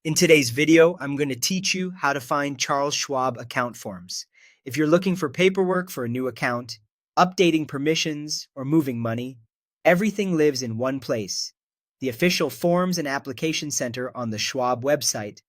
In today's video, I'm going to teach you how to find Charles Schwab account forms. If you're looking for paperwork for a new account, updating permissions, or moving money, everything lives in one place, the official Forms and Application Center on the Schwab website.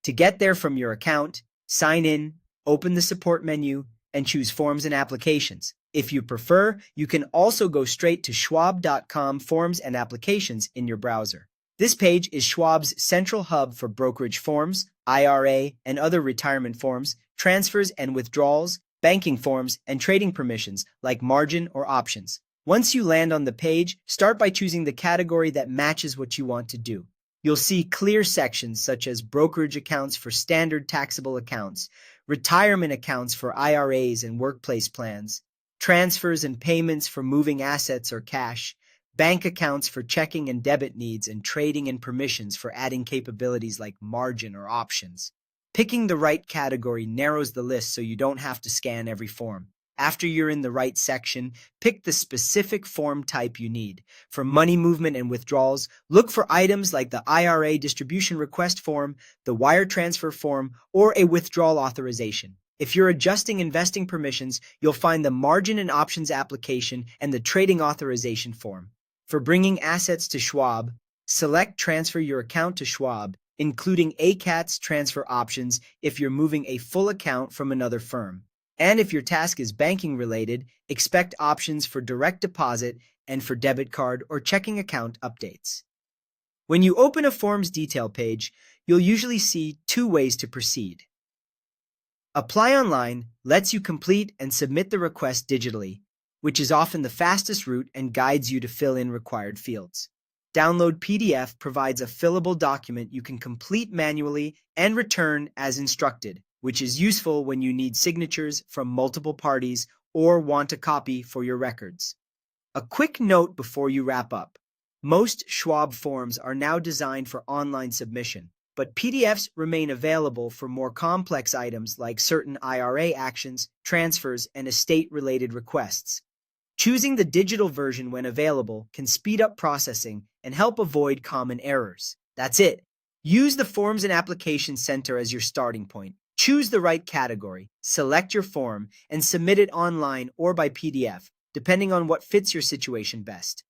To get there from your account, sign in, open the support menu, and choose Forms and Applications. If you prefer, you can also go straight to schwab.com Forms and Applications in your browser. This page is Schwab's central hub for brokerage forms, IRA and other retirement forms, transfers and withdrawals, banking forms, and trading permissions like margin or options. Once you land on the page, start by choosing the category that matches what you want to do. You'll see clear sections such as brokerage accounts for standard taxable accounts, retirement accounts for IRAs and workplace plans, transfers and payments for moving assets or cash, bank accounts for checking and debit needs, and trading and permissions for adding capabilities like margin or options. Picking the right category narrows the list so you don't have to scan every form. After you're in the right section, pick the specific form type you need. For money movement and withdrawals, look for items like the IRA distribution request form, the wire transfer form, or a withdrawal authorization. If you're adjusting investing permissions, you'll find the margin and options application and the trading authorization form. For bringing assets to Schwab, select Transfer Your Account to Schwab, including ACATS transfer options if you're moving a full account from another firm. And if your task is banking related, expect options for direct deposit and for debit card or checking account updates. When you open a form's detail page, you'll usually see two ways to proceed. Apply online lets you complete and submit the request digitally, which is often the fastest route and guides you to fill in required fields. Download PDF provides a fillable document you can complete manually and return as instructed, which is useful when you need signatures from multiple parties or want a copy for your records. A quick note before you wrap up. Most Schwab forms are now designed for online submission, but PDFs remain available for more complex items like certain IRA actions, transfers, and estate-related requests. Choosing the digital version when available can speed up processing and help avoid common errors. That's it. Use the Forms and Application Center as your starting point. Choose the right category, select your form, and submit it online or by PDF, depending on what fits your situation best.